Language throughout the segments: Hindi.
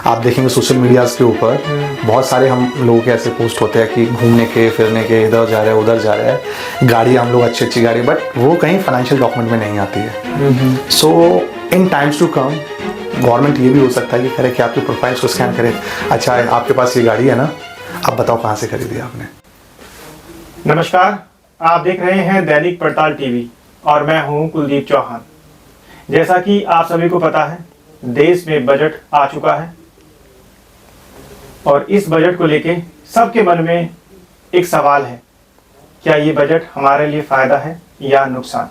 आप देखेंगे सोशल मीडियाज़ के ऊपर बहुत सारे हम लोगों के ऐसे पोस्ट होते हैं कि घूमने के फिरने के, इधर जा रहे हैं उधर जा रहे हैं, गाड़ी हम लोग अच्छी अच्छी गाड़ी, बट वो कहीं फाइनेंशियल डॉक्यूमेंट में नहीं आती है। सो इन टाइम्स टू कम गवर्नमेंट ये भी हो सकता है कि करे कि आपके प्रोफाइल्स को स्कैन करे, अच्छा है आपके पास ये गाड़ी है ना, अब बताओ कहाँ से खरीदी आपने। नमस्कार, आप देख रहे हैं दैनिक पड़ताल टीवी और मैं हूं कुलदीप चौहान। जैसा कि आप सभी को पता है, देश में बजट आ चुका है और इस बजट को लेके सबके मन में एक सवाल है, क्या ये बजट हमारे लिए फायदा है या नुकसान।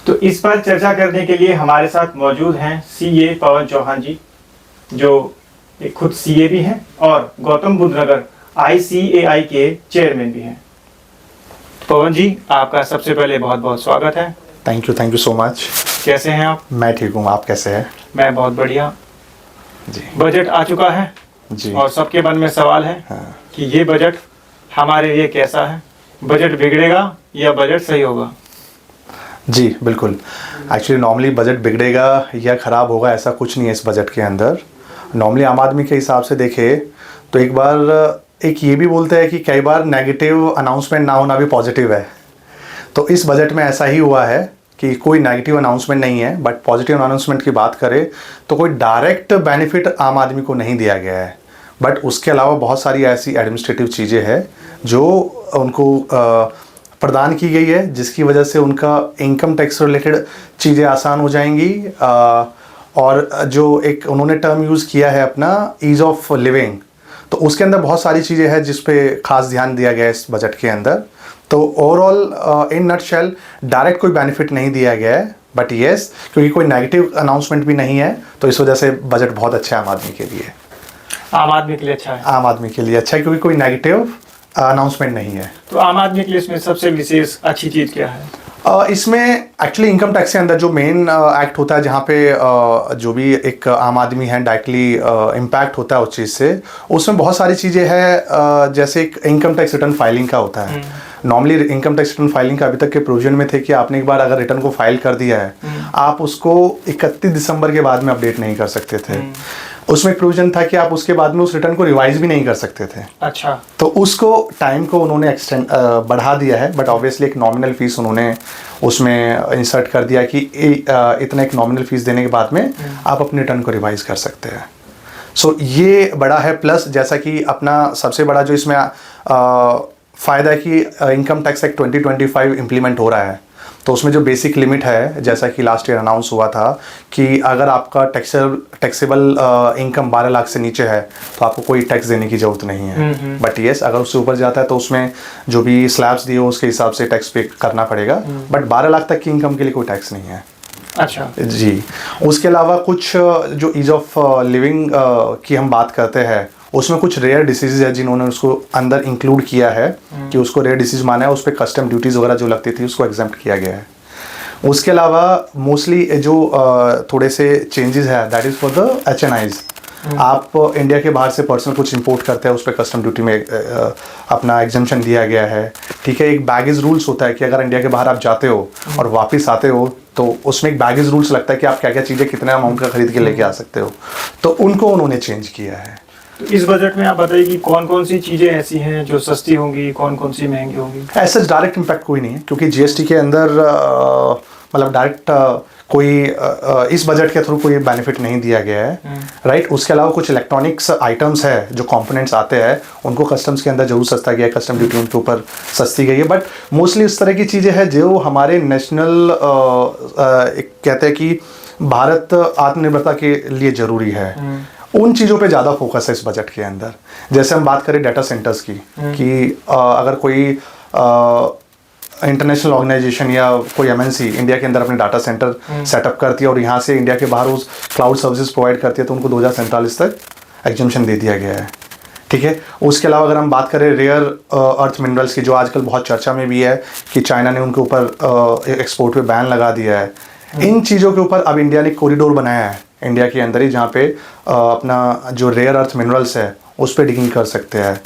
तो इस पर चर्चा करने के लिए हमारे साथ मौजूद हैं सीए पवन चौहान जी, जो एक खुद सीए भी हैं और गौतम बुद्ध नगर ICAI के चेयरमैन भी हैं। पवन जी, आपका सबसे पहले बहुत बहुत स्वागत है। Thank you so much. कैसे हैं आप? मैं ठीक हूँ, आप कैसे हैं? मैं बहुत बढ़िया जी। बजट आ चुका है जी। और सबके मन में सवाल है कि ये बजट हमारे लिए कैसा है, बजट बिगड़ेगा या बजट सही होगा। जी बिल्कुल, एक्चुअली नॉर्मली बजट बिगड़ेगा या ख़राब होगा ऐसा कुछ नहीं है इस बजट के अंदर। नॉर्मली आम आदमी के हिसाब से देखें तो एक बार एक ये भी बोलते हैं कि कई बार नेगेटिव अनाउंसमेंट ना होना भी पॉजिटिव है। तो इस बजट में ऐसा ही हुआ है कि कोई नेगेटिव अनाउंसमेंट नहीं है, बट पॉजिटिव अनाउंसमेंट की बात करें तो कोई डायरेक्ट बेनिफिट आम आदमी को नहीं दिया गया है, बट उसके अलावा बहुत सारी ऐसी एडमिनिस्ट्रेटिव चीज़ें हैं जो उनको प्रदान की गई है, जिसकी वजह से उनका इनकम टैक्स रिलेटेड चीज़ें आसान हो जाएंगी। और जो एक उन्होंने टर्म यूज़ किया है अपना ईज़ ऑफ लिविंग, तो उसके अंदर बहुत सारी चीज़ें हैं जिस पे खास ध्यान दिया गया है इस बजट के अंदर। तो ओवरऑल इन नटशेल डायरेक्ट कोई बेनिफिट नहीं दिया गया है, बट येस क्योंकि कोई नेगेटिव अनाउंसमेंट भी नहीं है तो इस वजह से बजट बहुत अच्छा है आम आदमी के लिए। आम आदमी के लिए अच्छा है? आम आदमी के लिए अच्छा है क्योंकि कोई नेगेटिव अनाउंसमेंट नहीं है। तो आम आदमी के लिए इसमें सबसे विशेष अच्छी चीज़ क्या है? इसमें एक्चुअली इनकम टैक्स के अंदर जो मेन एक्ट होता है, जहाँ पे जो भी एक आम आदमी है डायरेक्टली इम्पैक्ट होता है उस चीज़ से, उसमें बहुत सारी चीज़ें हैं। जैसे एक इनकम टैक्स रिटर्न फाइलिंग का होता है। Normally income tax return filing का अभी तक के प्रोविजन में थे कि आपने एक बार अगर रिटर्न को फाइल कर दिया है, आप उसको 31 दिसंबर के बाद में अपडेट नहीं कर सकते थे। उसमें एक प्रोविजन था कि आप उसके बाद में उस रिटर्न को रिवाइज भी नहीं कर सकते थे। अच्छा। तो उसको टाइम को उन्होंने एक्सटेंड बढ़ा दिया है, बट ऑब्वियसली एक नॉमिनल फीस उन्होंने उसमें इंसर्ट कर दिया कि इतना एक नॉमिनल फीस देने के बाद में आप अपने रिटर्न को रिवाइज कर सकते हैं। सो ये बड़ा है। प्लस जैसा कि अपना सबसे बड़ा जो इसमें फ़ायदा है कि इनकम टैक्स एक्ट 2025 इम्प्लीमेंट हो रहा है, तो उसमें जो बेसिक लिमिट है, जैसा कि लास्ट ईयर अनाउंस हुआ था कि अगर आपका टैक्सेबल इनकम 12 लाख से नीचे है तो आपको कोई टैक्स देने की ज़रूरत नहीं है। बट येस, अगर उससे ऊपर जाता है तो उसमें जो भी स्लैब्स दिए उसके हिसाब से टैक्स पे करना पड़ेगा, बट 12 लाख तक की इनकम के लिए कोई टैक्स नहीं है। अच्छा जी। उसके अलावा कुछ जो ईज ऑफ लिविंग की हम बात करते हैं, उसमें कुछ रेयर डिसीज़ है जिन्होंने उसको अंदर इंक्लूड किया है कि उसको रेयर डिसीज़ माना है, उस पर कस्टम ड्यूटीज़ वगैरह जो लगती थी उसको एग्जेम्प्ट किया गया है। उसके अलावा मोस्टली जो थोड़े से चेंजेस है that is for the HNIs। आप इंडिया के बाहर से पर्सनल कुछ इंपोर्ट करते हैं, उस पर कस्टम ड्यूटी में अपना एग्जेम्पशन दिया गया है। ठीक है, एक बैगेज रूल्स होता है कि अगर इंडिया के बाहर आप जाते हो और वापस आते हो तो उसमें एक बैगेज रूल्स लगता है कि आप क्या क्या चीज़ें कितने अमाउंट का खरीद के लेके आ सकते हो, तो उनको उन्होंने चेंज किया है। तो इस बजट में आप बताइए कि कौन कौन सी चीज़ें ऐसी हैं जो सस्ती होंगी, कौन कौन सी महंगी होंगी। ऐसा डायरेक्ट इम्पैक्ट कोई नहीं है क्योंकि GST के अंदर मतलब डायरेक्ट कोई इस बजट के थ्रू कोई बेनिफिट नहीं दिया गया है, राइट। उसके अलावा कुछ इलेक्ट्रॉनिक्स आइटम्स है जो कंपोनेंट्स आते हैं उनको कस्टम्स के अंदर जरूर सस्ता गया है, कस्टम ड्यूटी उनके ऊपर सस्ती गई है, बट मोस्टली इस तरह की चीज़ें हैं जो हमारे नेशनल कहते हैं कि भारत आत्मनिर्भरता के लिए ज़रूरी है, उन चीज़ों पे ज़्यादा फोकस है इस बजट के अंदर। जैसे हम बात करें डाटा सेंटर्स की कि अगर कोई इंटरनेशनल ऑर्गेनाइजेशन या कोई MNC इंडिया के अंदर अपने डाटा सेंटर सेटअप करती है और यहाँ से इंडिया के बाहर उस क्लाउड सर्विसेज प्रोवाइड करती है तो उनको 2047 तक एग्जेम्पशन दे दिया गया है। ठीक है। उसके अलावा अगर हम बात करें रेयर अर्थ मिनरल्स की, जो आजकल बहुत चर्चा में भी है कि चाइना ने उनके ऊपर एक्सपोर्ट पे बैन लगा दिया है, इन चीज़ों के ऊपर अब इंडिया ने कॉरिडोर बनाया है इंडिया के अंदर ही, जहाँ पे अपना जो रेयर अर्थ मिनरल्स है उस पर डिगिंग कर सकते हैं।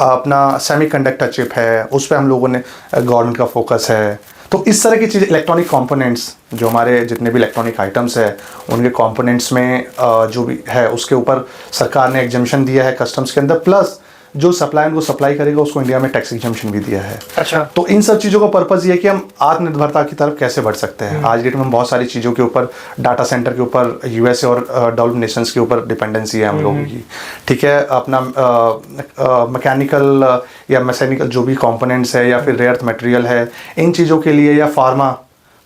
अपना सेमीकंडक्टर चिप है उस पर हम लोगों ने गवर्नमेंट का फोकस है। तो इस तरह की चीज़, इलेक्ट्रॉनिक कंपोनेंट्स, जो हमारे जितने भी इलेक्ट्रॉनिक आइटम्स है उनके कंपोनेंट्स में जो भी है उसके ऊपर सरकार ने एग्जम्पशन दिया है कस्टम्स के अंदर, प्लस जो सप्लाई उनको सप्लाई करेगा उसको इंडिया में टैक्स एग्जम्पशन भी दिया है। अच्छा। तो इन सब चीज़ों का पर्पज़ ये है कि हम आत्मनिर्भरता की तरफ कैसे बढ़ सकते हैं। आज डेट में हम बहुत सारी चीज़ों के ऊपर, डाटा सेंटर के ऊपर, यूएसए और डेवलप्ड नेशंस के ऊपर डिपेंडेंसी है हम लोगों की, ठीक है। अपना मैकेनिकल या मैकेनिकल जो भी कंपोनेंट्स है या फिर रेयर अर्थ मटेरियल है, इन चीज़ों के लिए, या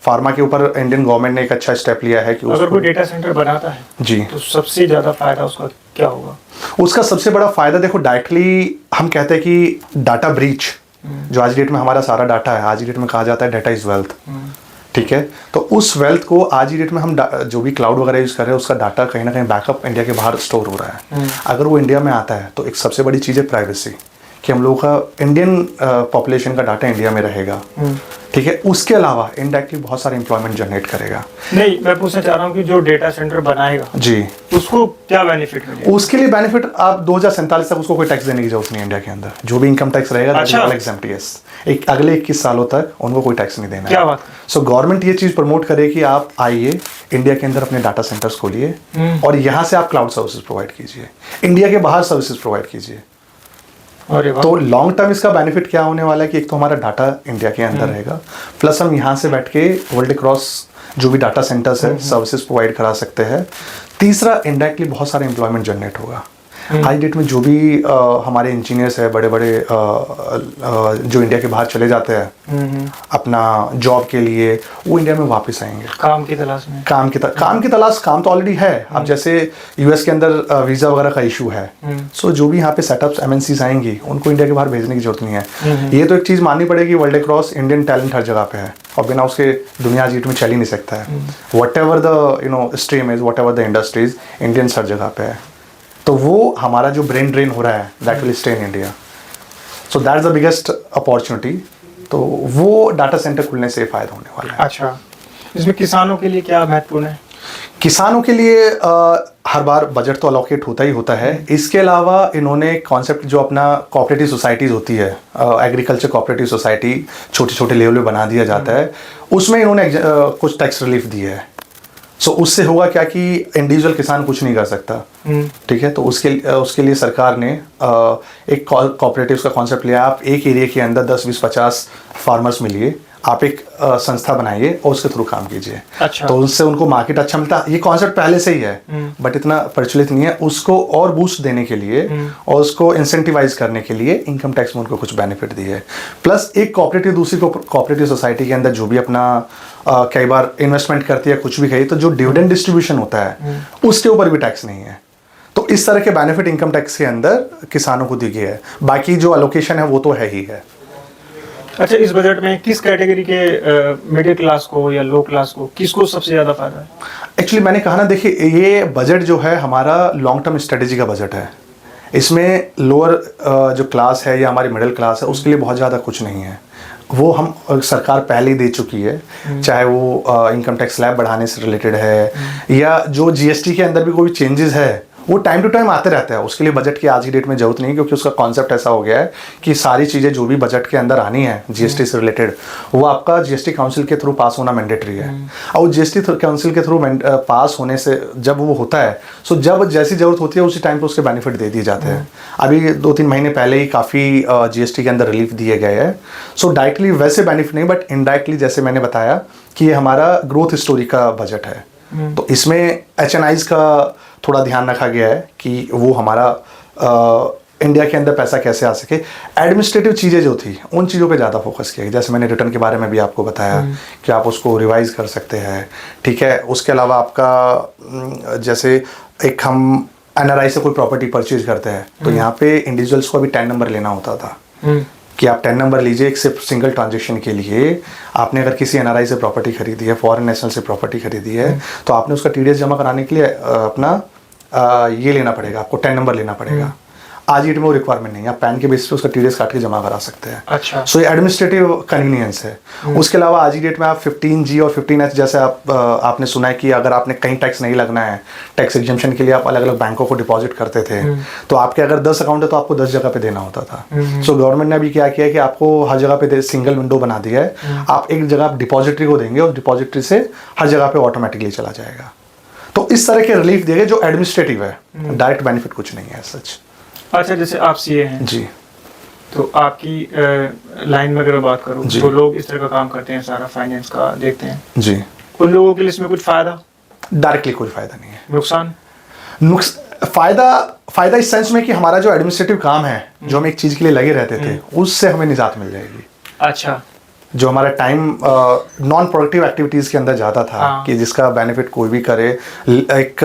फार्मा के ऊपर इंडियन गवर्नमेंट ने एक अच्छा स्टेप लिया है कि अगर कोई डेटा सेंटर बनाता है जी, तो सबसे ज़्यादा फायदा उसका क्या होगा? उसका सबसे बड़ा फायदा देखो, डायरेक्टली हम कहते हैं कि डाटा ब्रीच, जो आज डेट में हमारा सारा डाटा है, आज की डेट में कहा जाता है डाटा इज वेल्थ, ठीक है। तो उस वेल्थ को आज की डेट में हम जो भी क्लाउड वगैरह यूज़ कर रहे हैं उसका डाटा कहीं ना कहीं बैकअप इंडिया के बाहर स्टोर हो रहा है। अगर वो इंडिया में आता है तो एक सबसे बड़ी चीज़ है प्राइवेसी, कि हम लोगों का इंडियन पॉपुलेशन का डाटा इंडिया में रहेगा, ठीक है। उसके अलावा इनडायरेक्टली बहुत सारे एम्प्लॉयमेंट जनरेट करेगा। नहीं, मैं पूछना चाह रहा हूँ कि जो डेटा सेंटर बनाएगा जी, उसको क्या बेनिफिट मिलेगा? उसके लिए बेनिफिट, आप 2047 तक उसको कोई टैक्स देने की जरूरत नहीं है इंडिया के अंदर। जो भी इनकम टैक्स रहेगा, अच्छा, एक अगले 21 सालों तक उनको कोई टैक्स नहीं देना क्या है। बात। सो गवर्नमेंट ये चीज़ प्रमोट करे कि आप आइए इंडिया के अंदर अपने डाटा सेंटर्स खोलिए और यहाँ से आप क्लाउड सर्विसेज प्रोवाइड कीजिए, इंडिया के बाहर सर्विसेज प्रोवाइड कीजिए। तो लॉन्ग टर्म इसका बेनिफिट क्या होने वाला है कि एक तो हमारा डाटा इंडिया के अंदर रहेगा, प्लस हम यहाँ से बैठ के वर्ल्ड क्रॉस जो भी डाटा सेंटर्स है सर्विसेज प्रोवाइड करा सकते हैं। तीसरा, इनडायरेक्टली बहुत सारा एम्प्लॉयमेंट जनरेट होगा। आज डेट में जो भी हमारे इंजीनियर्स है, बड़े बड़े जो इंडिया के बाहर चले जाते हैं अपना जॉब के लिए, वो इंडिया में वापस आएंगे काम की तलाश में। काम की तलाश, काम तो ऑलरेडी है। अब जैसे यूएस के अंदर वीज़ा वगैरह का इशू है, सो जो भी यहाँ पे सेटअप्स एमएनसीज आएंगी उनको इंडिया के बाहर भेजने की जरूरत नहीं है। ये तो एक चीज़ माननी पड़ेगी, वर्ल्ड क्रॉस इंडियन टैलेंट हर जगह पे है और बिना उसके दुनिया आज डेट में चल ही नहीं सकता है। Whatever the stream is, whatever the industries, Indians हर जगह पे है। तो वो हमारा जो ब्रेन ड्रेन हो रहा है that will stay in India, so that is the biggest opportunity. तो वो डाटा सेंटर खुलने से फ़ायदा होने वाला है। अच्छा, इसमें किसानों के लिए क्या महत्वपूर्ण है? किसानों के लिए हर बार बजट तो अलोकेट होता ही होता है। इसके अलावा इन्होंने कॉन्सेप्ट जो अपना कोऑपरेटिव सोसाइटीज़ होती है, एग्रीकल्चर कोऑपरेटिव सोसाइटी छोटे छोटे लेवल पे बना दिया जाता है, उसमें इन्होंने कुछ टैक्स रिलीफ दिए है। सो उससे होगा क्या कि इंडिविजुअल किसान कुछ नहीं कर सकता, ठीक है। तो उसके लिए सरकार ने एक कोऑपरेटिव्स का कॉन्सेप्ट लिया। आप एक एरिया के अंदर 10, 20, 50 फार्मर्स मिलिए, आप एक संस्था बनाइए और उसके थ्रू काम कीजिए। अच्छा। तो उससे उनको मार्केट अच्छा मिलता है। ये कॉन्सेप्ट पहले से ही है बट इतना प्रचलित नहीं है। उसको और बूस्ट देने के लिए और उसको इंसेंटिवाइज करने के लिए इनकम टैक्स में उनको कुछ बेनिफिट दिए है। प्लस एक कोऑपरेटिव दूसरी कोऑपरेटिव सोसाइटी के अंदर जो भी अपना कई बार इन्वेस्टमेंट करती है, कुछ भी कही, तो जो डिविडेंड डिस्ट्रीब्यूशन होता है उसके ऊपर भी टैक्स नहीं है। तो इस तरह के बेनिफिट इनकम टैक्स के अंदर किसानों को दी गई है। बाकी जो एलोकेशन है वो तो है ही है। अच्छा, इस बजट में किस कैटेगरी के मिडिल क्लास को या लो क्लास को, किसको सबसे ज़्यादा फायदा है? एक्चुअली मैंने कहा ना, देखिए ये बजट जो है हमारा लॉन्ग टर्म स्ट्रेटेजी का बजट है। इसमें लोअर जो क्लास है या हमारी मिडिल क्लास है उसके लिए बहुत ज़्यादा कुछ नहीं है। वो हम सरकार पहले ही दे चुकी है, चाहे वो इनकम टैक्स स्लैब बढ़ाने से रिलेटेड है या जो जीएसटी के अंदर भी कोई चेंजेस है वो टाइम टू टाइम आते रहता है। उसके लिए बजट की आज की डेट में जरूरत नहीं, क्योंकि उसका कॉन्सेप्ट ऐसा हो गया है कि सारी चीज़ें जो भी बजट के अंदर आनी है जीएसटी से रिलेटेड वो आपका जीएसटी काउंसिल के थ्रू पास होना मैंडेटरी है। और जीएसटी काउंसिल के थ्रू पास होने से जब वो होता है, सो जब जैसी ज़रूरत होती है उसी टाइम पर उसके बेनिफिट दे दिए जाते हैं। अभी 2-3 महीने पहले ही काफ़ी जीएसटी के अंदर रिलीफ दिए गए हैं। सो डायरेक्टली वैसे बेनिफिट नहीं, बट इनडायरेक्टली जैसे मैंने बताया कि ये हमारा ग्रोथ स्टोरी का बजट है। तो इसमें HNIs का थोड़ा ध्यान रखा गया है कि वो हमारा इंडिया के अंदर पैसा कैसे आ सके। एडमिनिस्ट्रेटिव चीज़ें जो थी उन चीज़ों पे ज़्यादा फोकस किया गया। जैसे मैंने रिटर्न के बारे में भी आपको बताया कि आप उसको रिवाइज कर सकते हैं, ठीक है। उसके अलावा आपका जैसे एक हम NRI से कोई प्रॉपर्टी परचेज करते हैं तो यहाँ पे इंडिविजुअल्स को अभी 10 नंबर लेना होता था कि आप 10 नंबर लीजिए एक सिर्फ सिंगल ट्रांजेक्शन के लिए। आपने अगर किसी NRI से प्रॉपर्टी खरीदी है, फॉरेन नेशनल से प्रॉपर्टी खरीदी है, तो आपने उसका TDS जमा कराने के लिए अपना ये लेना पड़ेगा, आपको 10 नंबर लेना पड़ेगा। आज डेट में वो रिक्वायरमेंट नहीं है, आप पैन के बेसिस पे उसका टीडीएस काट के जमा करा सकते हैं। अच्छा। सो ये एडमिनिस्ट्रेटिव कन्वीनियंस है। उसके अलावा आज की डेट में आप 15G और 15H जैसे आपने सुना है कि अगर आपने कहीं टैक्स नहीं लगना है, टैक्स एग्जम्पशन के लिए आप अलग अलग बैंकों को डिपॉजिट करते थे, तो आपके अगर 10 अकाउंट है तो आपको 10 जगह पे देना होता था। सो गवर्नमेंट ने अभी क्या किया है कि आपको हर जगह पे सिंगल विंडो बना दिया है, आप एक जगह डिपॉजिटरी को देंगे और डिपॉजिटरी से हर जगह पे ऑटोमेटिकली चला जाएगा। तो इस तरह के रिलीफ देंगे जो एडमिनिस्ट्रेटिव है, डायरेक्ट बेनिफिट कुछ नहीं है सच। अच्छा, जैसे आप सीए हैं जी, तो आपकी लाइन में अगर मैं बात करूँ तो लोग इस तरह का काम करते हैं, सारा फाइनेंस का देखते हैं जी, उन लोगों के लिए इसमें कुछ फायदा? डायरेक्टली कोई फायदा नहीं है। नुकसान? फायदा इस सेंस में कि हमारा जो एडमिनिस्ट्रेटिव काम है, जो हम एक चीज के लिए लगे रहते थे, उससे हमें निजात मिल जाएगी। अच्छा। जो हमारा टाइम नॉन प्रोडक्टिव एक्टिविटीज के अंदर जाता था, हाँ। कि जिसका बेनिफिट कोई भी करे, एक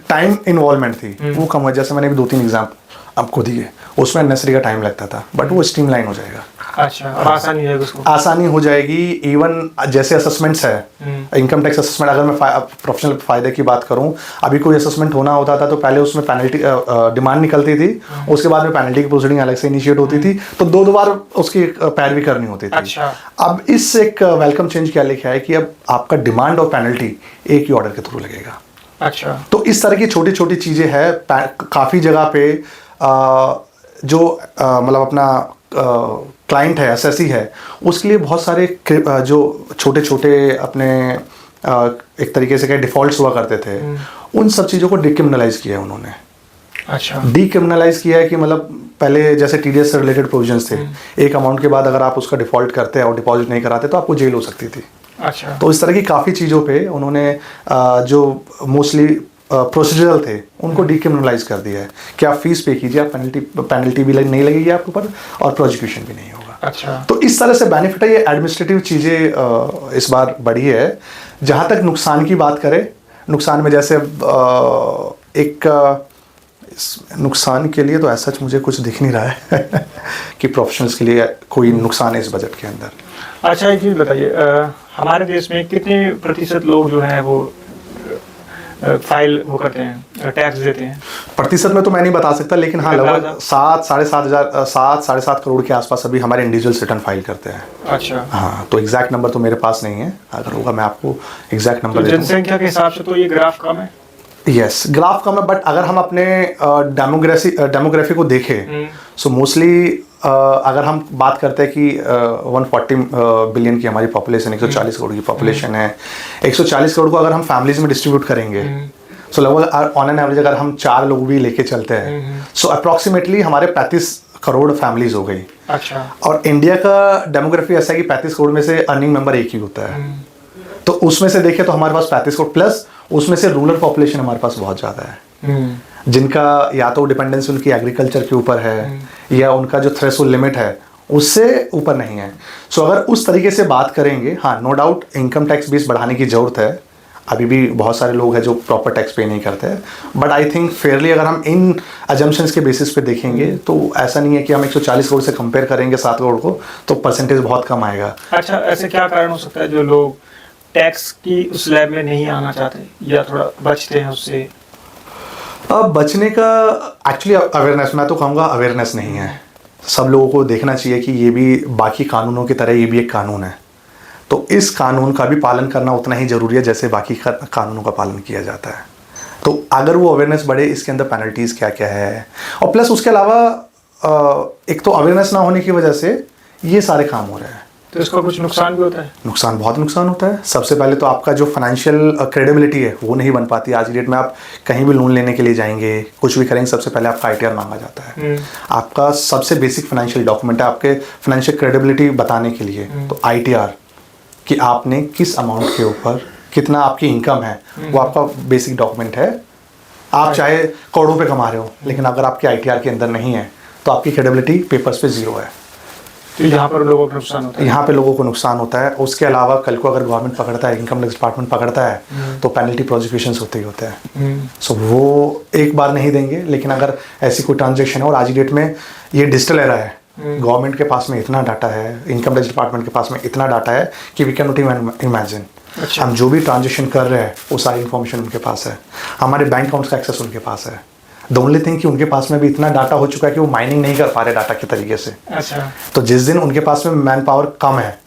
टाइम इन्वॉल्वमेंट थी, वो कम हो। जैसे मैंने भी 2-3 एग्जाम्पल आपको दिए, उसमें अननेसरी का टाइम लगता था, बट वो स्ट्रीमलाइन हो जाएगा। अच्छा, अब आसानी है उसको, आसानी हो जाएगी। इवन जैसे असेसमेंट्स है, इनकम टैक्स असेसमेंट, अगर मैं प्रोफेशनल फायदे की बात करूं, अभी कोई असेसमेंट होना होता था तो पहले उसमें पेनल्टी डिमांड निकलती थी, उसके बाद में पेनल्टी की प्रोसीडिंग अलग से इनिशिएट होती थी, तो 2 बार उसकी पैरवी करनी होती थी। अच्छा। अब इस एक वेलकम चेंज क्या लिखा है कि अब आपका डिमांड और पेनल्टी एक ही ऑर्डर के थ्रू लगेगा। अच्छा। तो इस तरह की छोटी छोटी चीज़ें हैं। काफ़ी जगह पे जो मतलब अपना क्लाइंट है, एसएससी है, उसके लिए बहुत सारे जो छोटे छोटे अपने एक तरीके से क्या डिफ़ॉल्ट्स हुआ करते थे, उन सब चीज़ों को डिक्रिमिनलाइज किया है उन्होंने। अच्छा। डिक्रिमिनलाइज किया है कि मतलब पहले जैसे टीडीएस से रिलेटेड प्रोविजंस थे, एक अमाउंट के बाद अगर आप उसका डिफ़ॉल्ट करते हैं और डिपॉजिट नहीं कराते तो आपको जेल हो सकती थी। अच्छा। तो इस तरह की काफ़ी चीज़ों पे उन्होंने जो मोस्टली प्रोसीजरल थे उनको डिक्रिमिनलाइज कर दिया है कि आप फीस पे कीजिए, आप पेनल्टी भी नहीं लगेगी आपके ऊपर और प्रोसिक्यूशन भी नहीं होगा। अच्छा। तो इस तरह से बेनिफिट है। ये एडमिनिस्ट्रेटिव चीज़ें इस बार बढ़ी है। जहाँ तक नुकसान की बात करें, नुकसान में जैसे नुकसान के लिए तो ऐसा मुझे कुछ दिख नहीं रहा है कि प्रोफेशनल्स के लिए कोई नुकसान है इस बजट के अंदर। अच्छा, एक चीज़ बताइए, हमारे देश में कितने प्रतिशत लोग जो हैं वो फाइल वो करते हैं, टैक्स देते हैं? प्रतिशत में तो मैं नहीं बता सकता, लेकिन हाँ लगभग 7-7.5 करोड़ के आसपास अभी हमारे इंडिविजुअल्स रिटर्न फाइल करते हैं। अच्छा। हाँ, तो एग्जैक्ट नंबर तो मेरे पास नहीं है, अगर होगा मैं आपको एग्जैक्ट नंबर तो जनसंख्या के हिसाब से तो ये ग्राफ कम है। यस, ग्राफ कम है, बट अगर हम अपने डेमोग्राफी को देखें, सो मोस्टली अगर हम बात करते हैं कि 140 बिलियन की हमारी पॉपुलेशन, 140 करोड़ की पॉपुलेशन है, 140 करोड़ को अगर हम फैमिलीज में डिस्ट्रीब्यूट करेंगे, सो लगभग ऑन एन एवरेज अगर हम 4 लोग भी लेके चलते हैं, सो अप्रॉक्सीमेटली हमारे 35 करोड़ फैमिलीज हो गई। अच्छा। और इंडिया का डेमोग्राफी ऐसा है कि 35 करोड़ में से अर्निंग मेंबर एक ही होता है, तो उसमें से देखें तो हमारे पास 35 करोड़ प्लस उसमें से रूरल पॉपुलेशन हमारे पास बहुत ज़्यादा है, जिनका या तो डिपेंडेंस उनकी एग्रीकल्चर के ऊपर है या उनका जो थ्रेशोल्ड लिमिट है उससे ऊपर नहीं है। सो अगर उस तरीके से बात करेंगे, हाँ no doubt income tax base बढ़ाने की ज़रूरत है। अभी भी बहुत सारे लोग हैं जो प्रॉपर टैक्स पे नहीं करते हैं, बट आई थिंक फेयरली अगर हम इन अजम्पशंस के बेसिस पे देखेंगे तो ऐसा नहीं है कि हम 140 करोड़ से कंपेयर करेंगे 7 करोड़ को तो परसेंटेज बहुत कम आएगा। अच्छा, ऐसे क्या कारण हो सकता है जो लोग टैक्स की उस स्लैब में नहीं आना चाहते या थोड़ा बचते हैं उससे? अब बचने का एक्चुअली अवेयरनेस, मैं तो कहूँगा अवेयरनेस नहीं है। सब लोगों को देखना चाहिए कि ये भी बाकी कानूनों की तरह ये भी एक कानून है, तो इस कानून का भी पालन करना उतना ही ज़रूरी है जैसे बाकी कानूनों का पालन किया जाता है। तो अगर वो अवेयरनेस बढ़े, इसके अंदर पेनल्टीज़ क्या क्या है, और प्लस उसके अलावा एक तो अवेयरनेस ना होने की वजह से ये सारे काम हो रहे हैं, तो इसका कुछ नुकसान भी होता है? नुकसान, बहुत नुकसान होता है। सबसे पहले तो आपका जो फाइनेंशियल क्रेडिबिलिटी है वो नहीं बन पाती। आज की डेट में आप कहीं भी लोन लेने के लिए जाएंगे, कुछ भी करेंगे, सबसे पहले आपका ITR मांगा जाता है। आपका सबसे बेसिक फाइनेंशियल डॉक्यूमेंट है आपके फाइनेंशियल क्रेडिबिलिटी बताने के लिए, तो ITR कि आपने किस अमाउंट के ऊपर कितना आपकी इनकम है, वो आपका बेसिक डॉक्यूमेंट है। आप चाहे करोड़ों पे कमा रहे हो, लेकिन अगर आपके ITR के अंदर नहीं है तो आपकी क्रेडिबिलिटी पेपर्स पे जीरो है। तो यहाँ पर लोगों को नुकसान होता है। यहाँ पे लोगों को नुकसान होता है। उसके अलावा कल को अगर गवर्नमेंट पकड़ता है, इनकम टैक्स डिपार्टमेंट पकड़ता है, तो पेनल्टी प्रोसिक्यूशंस होते ही होते हैं। सो वो एक बार नहीं देंगे, लेकिन अगर ऐसी कोई ट्रांजेक्शन है, और आज की डेट में ये डिजिटल एरा है, गवर्नमेंट के पास में इतना डाटा है, इनकम टैक्स डिपार्टमेंट के पास में इतना डाटा है कि we can not even imagine. हम जो भी ट्रांजेक्शन कर रहे हैं वो सारी इन्फॉर्मेशन उनके पास है, हमारे बैंक अकाउंट्स का एक्सेस उनके पास है, द ओनली थिंग कि उनके पास में भी इतना डाटा हो चुका है कि वो माइनिंग नहीं कर पा रहे डाटा के तरीके से। अच्छा। तो जिस दिन उनके पास में मैन पावर कम है,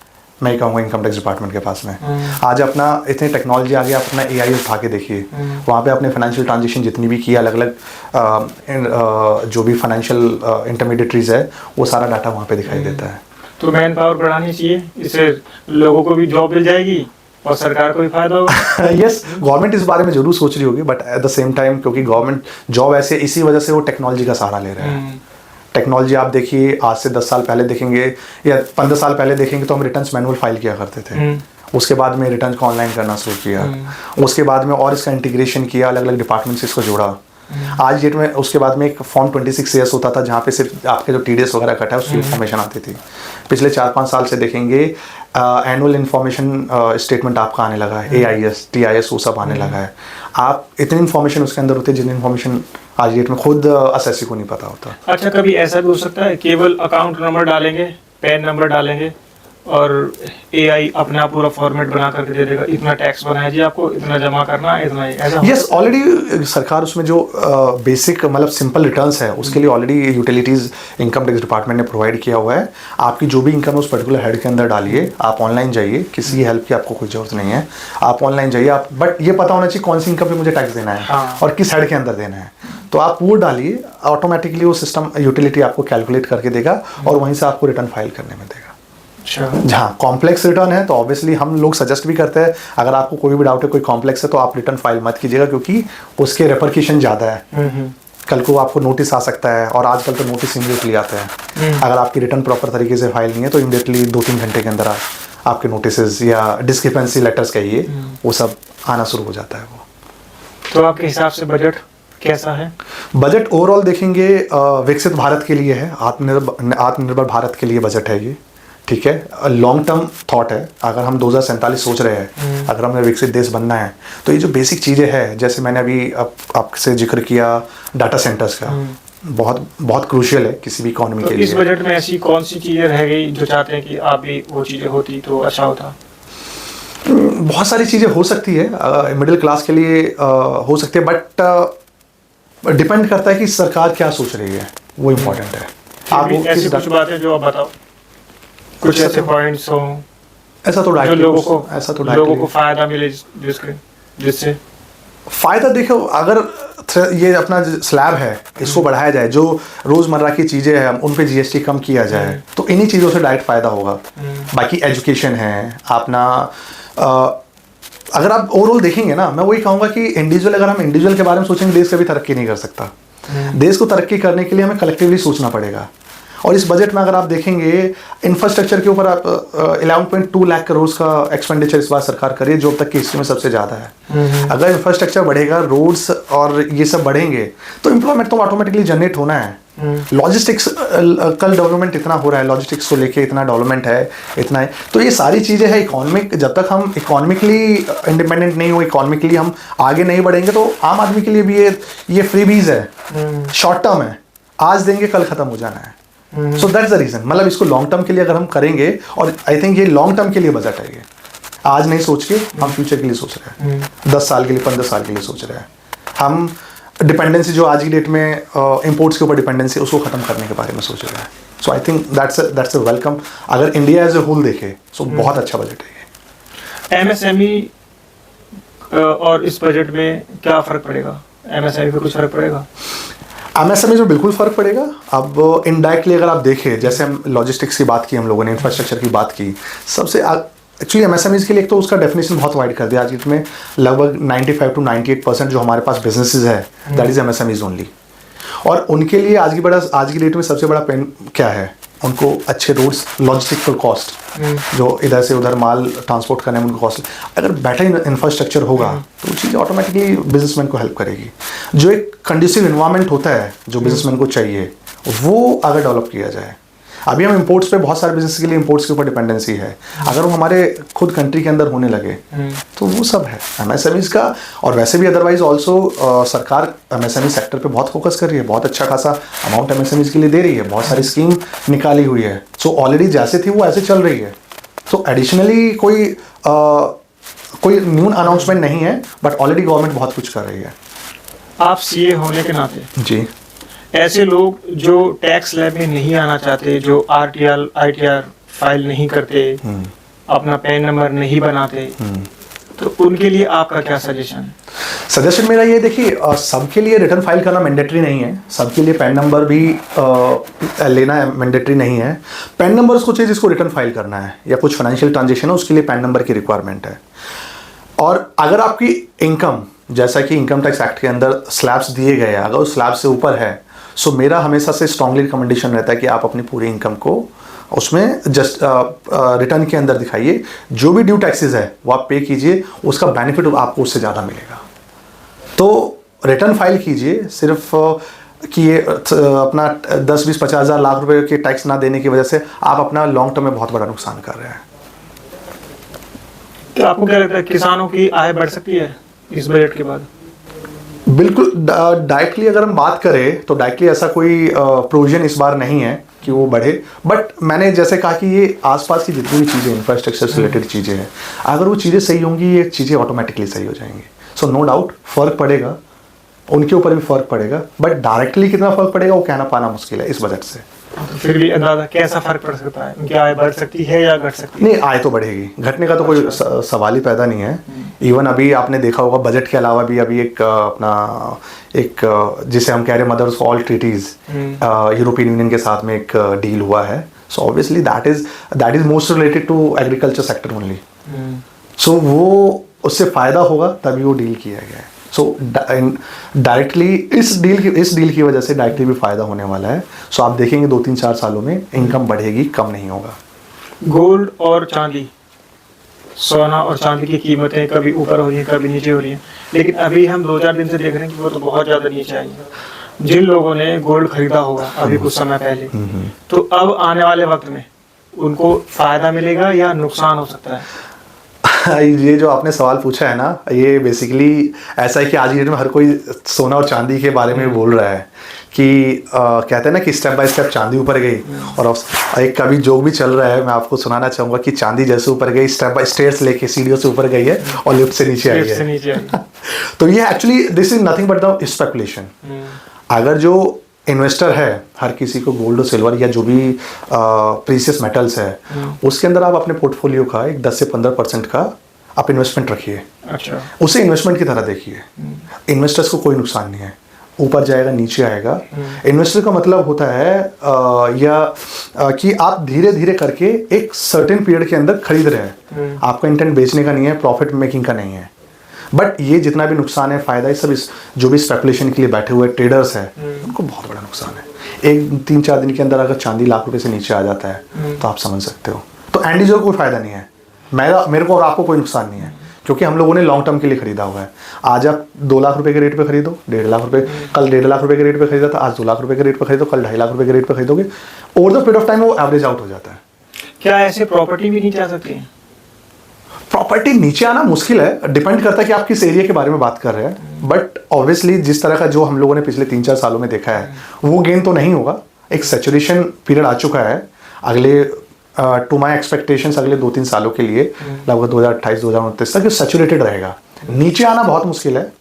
मैं ही कहूँगा इनकम टैक्स डिपार्टमेंट के पास में, आज अपना इतनी टेक्नोलॉजी आ गई, आप अपना AI उठा के देखिए, वहाँ पे अपने फाइनेंशियल ट्रांजेक्शन जितनी भी की अलग अलग जो भी फाइनेंशियल इंटरमीडिएटरीज है, वो सारा डाटा वहाँ पे दिखाई देता है। तो मैन पावर बढ़ानी चाहिए, इससे लोगों को भी जॉब मिल जाएगी और सरकार को भी फायदा होगा। यस, गवर्नमेंट इस बारे में जरूर सोच रही होगी, but at the same time क्योंकि गवर्नमेंट जॉब ऐसे इसी वजह से वो टेक्नोलॉजी का सहारा ले रहे हैं। टेक्नोलॉजी आप देखिए, आज से 10 साल पहले देखेंगे या 15 साल पहले देखेंगे तो हम रिटर्न्स मैनुअल फाइल किया करते थे। उसके बाद में रिटर्न को ऑनलाइन करना शुरू किया, उसके बाद में और इसका इंटीग्रेशन किया, अलग अलग डिपार्टमेंट से इसको जोड़ा। आज डेट में उसके बाद में एक फॉर्म 26CS होता था जहाँ पे सिर्फ आपके जो TDS वगैरह कटा है उसकी इन्फॉर्मेशन आती थी। पिछले 4-5 साल से देखेंगे एनुअल इन्फॉर्मेशन स्टेटमेंट आपका आने लगा है, AIS TIS वो सब आने लगा है। आप इतनी इन्फॉर्मेशन उसके अंदर होती है जितनी इन्फॉर्मेशन आज डेट में खुद असेसी को नहीं पता होता। अच्छा, कभी ऐसा भी हो सकता है केवल अकाउंट नंबर डालेंगे, पैन नंबर डालेंगे और AI अपने आप पूरा फॉर्मेट बना करके दे देगा, इतना टैक्स बनाया जी आपको, इतना जमा करना है, इतना ऐसा? यस, ऑलरेडी सरकार उसमें जो बेसिक मतलब सिंपल रिटर्न्स है उसके लिए already utilities income tax department ने प्रोवाइड किया हुआ है। आपकी जो भी इनकम है उस पर्टिकुलर हेड के अंदर डालिए, आप ऑनलाइन जाइए, किसी हेल्प की आपको कोई जरूरत नहीं है, आप ऑनलाइन जाइए। आप बट ये पता होना चाहिए कौन सी इनकम पे मुझे टैक्स देना है और किस हेड के अंदर देना है, तो आप वो डालिए, ऑटोमेटिकली वो सिस्टम यूटिलिटी आपको कैलकुलेट करके देगा और वहीं से आपको रिटर्न फाइल करने में देगा। जहाँ कॉम्प्लेक्स रिटर्न है तो ऑब्वियसली हम लोग सजेस्ट भी करते हैं, अगर आपको कोई भी डाउट है, कोई कॉम्प्लेक्स है, तो आप रिटर्न फाइल मत कीजिएगा क्योंकि उसके रेपरकेशन ज़्यादा है। कल को आपको नोटिस आ सकता है और आजकल तो नोटिस इमीडिएटली आते हैं। अगर आपकी रिटर्न प्रॉपर तरीके से फाइल नहीं है तो इमीडिएटली 2-3 घंटे के अंदर आपके नोटिस या डिस्क्रिपेंसी लेटर्स कहिए वो सब आना शुरू हो जाता है। वो तो आपके हिसाब से बजट कैसा है? बजट ओवरऑल देखेंगे विकसित भारत के लिए है, आत्मनिर्भर भारत के लिए बजट है ये, ठीक है। लॉन्ग टर्म थॉट है, अगर हम 2047 सोच रहे हैं, अगर हमें विकसित देश बनना है तो ये जो बेसिक चीज़ें हैं, जैसे मैंने अभी आपसे जिक्र किया डाटा सेंटर्स का, बहुत बहुत क्रूशियल है किसी भी इकोनॉमी के लिए। इस बजट में ऐसी कौन सी चीज़ें रह गई जो चाहते हैं कि आप भी वो चीज़ें होती तो अच्छा होता? बहुत सारी चीज़ें हो सकती है मिडिल क्लास के लिए हो सकती है, बट डिपेंड करता है कि सरकार क्या सोच रही है, वो इम्पोर्टेंट है। आप ऐसी कुछ बातें जो आप बताओ, कुछ ऐसे पॉइंट्स हो ऐसा तो लोगों को फायदा मिले, जिससे फायदा देखो, अगर ये अपना स्लैब है इसको बढ़ाया जाए, जो रोजमर्रा की चीजें हैं उन पे GST कम किया जाए तो इन्हीं चीजों से डायरेक्ट फायदा होगा। बाकी एजुकेशन है अपना, अगर आप ओवरऑल देखेंगे ना, मैं वही कहूँगा कि इंडिविजुअल, अगर हम इंडिविजुअल के बारे में सोचेंगे देश कभी तरक्की नहीं कर सकता। देश को तरक्की करने के लिए हमें कलेक्टिवली सोचना पड़ेगा। और इस बजट में अगर आप देखेंगे इंफ्रास्ट्रक्चर के ऊपर आप 11.2 लाख करोड़ का एक्सपेंडिचर इस बार सरकार करे, जो अब तक की हिस्ट्री में सबसे ज़्यादा है। अगर इंफ्रास्ट्रक्चर बढ़ेगा, रोड्स और ये सब बढ़ेंगे तो एम्प्लॉयमेंट तो ऑटोमेटिकली जनरेट होना है। लॉजिस्टिक्स कल डेवलपमेंट इतना हो रहा है, लॉजिस्टिक्स को लेके इतना डेवलपमेंट है, इतना है, तो ये सारी चीज़ें हैं इकोनॉमिक। जब तक हम इकोनॉमिकली इंडिपेंडेंट नहीं हो, इकोनॉमिकली हम आगे नहीं बढ़ेंगे तो आम आदमी के लिए भी ये फ्रीबीज है, शॉर्ट टर्म है, आज देंगे कल ख़त्म हो जाना है। सो दैट्स द रीज़न, मतलब इसको लॉन्ग टर्म के लिए अगर हम करेंगे, और आई थिंक ये लॉन्ग टर्म के लिए बजट है, ये आज नहीं सोच के हम फ्यूचर के लिए सोच रहे हैं, 10 साल के लिए, 15 साल के लिए सोच रहे हैं। हम डिपेंडेंसी जो आज की डेट में इंपोर्ट्स के ऊपर डिपेंडेंसी, उसको ख़त्म करने के बारे में सोच रहे हैं। So I think that's a welcome. अगर इंडिया एज ए होल देखे तो बहुत अच्छा बजट है ये। MSME और इस बजट में क्या फ़र्क पड़ेगा? MSME पे कुछ फ़र्क पड़ेगा? MSME में बिल्कुल फ़र्क पड़ेगा। अब इनडायरेक्टली अगर आप देखें, जैसे हम लॉजिस्टिक्स की बात की, हम लोगों ने इंफ्रास्ट्रक्चर की बात की, सबसे एक्चुअली MSMEs के लिए एक तो उसका डेफिनेशन बहुत वाइड कर दिया। आज की में लगभग 95 to 98% जो हमारे पास बिजनेसेस है, दैट इज़ MSMEs ओनली। और उनके लिए आज की डेट में सबसे बड़ा पेन क्या है? उनको अच्छे रोड्स, लॉजिस्टिकल कॉस्ट, जो इधर से उधर माल ट्रांसपोर्ट करने में उनको कॉस्ट, अगर बेटर इंफ्रास्ट्रक्चर होगा तो वो चीज़ ऑटोमेटिकली बिजनेसमैन को हेल्प करेगी। जो एक कंड्यूसिव इन्वायरमेंट होता है जो बिजनेसमैन को चाहिए, वो अगर डेवलप किया जाए। अभी हम इंपोर्ट्स पे, बहुत सारे बिजनेस के लिए इंपोर्ट्स के ऊपर डिपेंडेंसी है, अगर वो हमारे खुद कंट्री के अंदर होने लगे तो वो सब है MSMEs का। और वैसे भी अदरवाइज ऑल्सो सरकार MSME सेक्टर पे बहुत फोकस कर रही है, बहुत अच्छा खासा अमाउंट MSMEs के लिए दे रही है, बहुत सारी स्कीम निकाली हुई है। सो ऑलरेडी जैसे थी वो ऐसे चल रही है। तो एडिशनली कोई न्यू अनाउंसमेंट नहीं है, बट ऑलरेडी गवर्नमेंट बहुत कुछ कर रही है। आप सीए होने के नाते जी ऐसे लोग जो टैक्स लैब में नहीं आना चाहते, जो आरटीआर आईटीआर फाइल नहीं करते, अपना पैन नंबर नहीं बनाते, तो उनके लिए आपका क्या सजेशन? सजेशन मेरा ये देखिए, सबके लिए रिटर्न फाइल करना मैंडेटरी नहीं है, सबके लिए पैन नंबर भी लेना मैंडेटरी नहीं है। पैन नंबर उसको चाहिए जिसको रिटर्न फाइल करना है या कुछ फाइनेंशियल ट्रांजेक्शन है उसके लिए पैन नंबर की रिक्वायरमेंट है। और अगर आपकी इनकम, जैसा कि इनकम टैक्स एक्ट के अंदर स्लैब्स दिए गए हैं, अगर उस स्लैब से ऊपर है, सो मेरा हमेशा से स्ट्रांगली रिकमेंडेशन रहता है कि आप अपनी पूरी इनकम को उसमें जस्ट रिटर्न के अंदर दिखाइए। जो भी ड्यू टैक्सेस है वो आप पे कीजिए, उसका बेनिफिट आपको उससे ज़्यादा मिलेगा। तो रिटर्न फाइल कीजिए, सिर्फ कि ये अपना 10, 20, 50 हज़ार, लाख रुपए के टैक्स ना देने की वजह से आप अपना लॉन्ग टर्म में बहुत बड़ा नुकसान कर रहे हैं। तो आपको क्या लगता है किसानों की आय बढ़ सकती है इस बजट के बाद? बिल्कुल, डायरेक्टली अगर हम बात करें तो डायरेक्टली ऐसा कोई प्रोविजन इस बार नहीं है कि वो बढ़े। बट मैंने जैसे कहा कि ये आसपास की जितनी भी चीज़ें, इंफ्रास्ट्रक्चर से रिलेटेड चीज़ें हैं, अगर वो चीज़ें सही होंगी ये चीज़ें ऑटोमेटिकली सही हो जाएंगी। सो नो डाउट फ़र्क पड़ेगा, उनके ऊपर भी फ़र्क पड़ेगा, बट डायरेक्टली कितना फ़र्क पड़ेगा वो कहना पाना मुश्किल है इस बजट से। तो फिर भी अंदाजा कैसा फर्क पड़ सकता है? उनकी आय बढ़ सकती है या घट सकती है? नहीं, आय तो बढ़ेगी, घटने का तो कोई सवाल ही पैदा नहीं है। इवन अभी आपने देखा होगा बजट के अलावा भी अभी एक जिसे हम कह रहे हैं mothers all treaties, European Union के साथ में एक डील हुआ है। So obviously that is most related to agriculture sector only. So वो उससे फ़ायदा होगा तभी वो डील किया गया है। सो डायरेक्टली इस डील की वजह से डायरेक्टली भी फ़ायदा होने वाला है। सो आप देखेंगे 2-3-4 सालों में इनकम बढ़ेगी, कम नहीं होगा। गोल्ड और चांदी, सोना और चांदी की कीमतें कभी ऊपर हो रही हैं, कभी नीचे हो रही हैं, लेकिन अभी हम 2-4 दिन से देख रहे हैं कि वो तो बहुत ज़्यादा नीचे आई है। जिन लोगों ने गोल्ड खरीदा होगा अभी कुछ समय पहले, तो अब आने वाले वक्त में उनको फ़ायदा मिलेगा या नुकसान हो सकता है? ये जो आपने सवाल पूछा है ना, ये बेसिकली ऐसा है कि आज की डेट में हर कोई सोना और चांदी के बारे में बोल रहा है कि कहते हैं ना कि स्टेप बाय स्टेप चांदी ऊपर गई। और एक कभी जोक भी चल रहा है, मैं आपको सुनाना चाहूँगा कि चांदी जैसे ऊपर गई, स्टेप बाय स्टेयर्स लेके सीढ़ियों से ऊपर गई है और लिफ्ट से नीचे आई है। तो ये actually this is nothing but the speculation. अगर जो इन्वेस्टर है, हर किसी को गोल्ड और सिल्वर या जो भी प्रीशियस मेटल्स है, उसके अंदर आप अपने पोर्टफोलियो का एक 10 से 15% का आप इन्वेस्टमेंट रखिए। अच्छा, उसे इन्वेस्टमेंट की तरह देखिए। इन्वेस्टर्स को कोई नुकसान नहीं है, ऊपर जाएगा नीचे आएगा। इन्वेस्टर का मतलब होता है कि आप धीरे धीरे करके एक सर्टेन पीरियड के अंदर खरीद रहे हैं। आपका इंटेंट बेचने का नहीं है, प्रॉफिट मेकिंग का नहीं है। बट ये जितना भी नुकसान है, फायदा है, सब इस जो भी स्पेकुलेशन के लिए बैठे हुए ट्रेडर्स हैं उनको बहुत बड़ा नुकसान है। एक 3-4 दिन के अंदर अगर चांदी लाख रुपए से नीचे आ जाता है तो आप समझ सकते हो। तो एंड यूजर को कोई फायदा नहीं है, मेरे को और आपको कोई नुकसान नहीं है, क्योंकि हम लोगों ने लॉन्ग टर्म के लिए खरीदा हुआ है। आज आप 2 लाख रुपए के रेट पे खरीदो, 1.5 लाख रुपए, कल 1.5 लाख रुपए के रेट पे खरीदा था, आज 2 लाख रुपए के रेट पे खरीदो, कल 2.5 लाख रुपए के रेट पे खरीदोगे। Over the period of time वो एवरेज आउट हो जाता है। क्या ऐसे प्रॉपर्टी भी नीचे आ सकती है? प्रॉपर्टी नीचे आना मुश्किल है, डिपेंड करता है कि आप किस एरिया के बारे में बात कर रहे हैं। बट ऑब्वियसली जिस तरह का जो हम लोगों ने पिछले 3-4 सालों में देखा है वो गेन तो नहीं होगा। एक सैचुरेशन पीरियड आ चुका है। अगले टू माई एक्सपेक्टेशंस अगले 2-3 सालों के लिए लगभग 2028-2029 तक सैचुरेटेड रहेगा। नीचे आना बहुत मुश्किल है,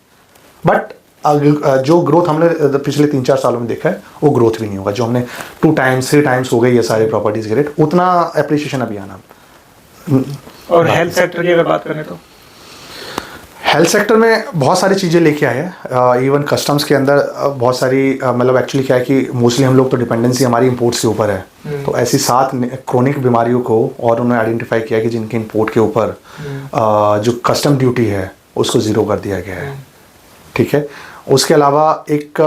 बट जो ग्रोथ हमने पिछले 3-4 सालों में देखा है वो ग्रोथ भी नहीं होगा। जो हमने 2 टाइम्स 3 टाइम्स हो गई है सारे प्रॉपर्टीज के रेट, उतना एप्रिसिएशन अभी आना। और हेल्थ सेक्टर की अगर बात करें तो हेल्थ सेक्टर में बहुत सारी चीज़ें लेके आए हैं। इवन कस्टम्स के अंदर बहुत सारी मतलब एक्चुअली क्या है कि मोस्टली हम लोग तो डिपेंडेंसी हमारी इंपोर्ट्स के ऊपर है। तो ऐसी 7 क्रोनिक बीमारियों को और उन्होंने आइडेंटिफाई किया कि जिनके इंपोर्ट के ऊपर जो कस्टम ड्यूटी है उसको ज़ीरो कर दिया गया है। ठीक है, उसके अलावा एक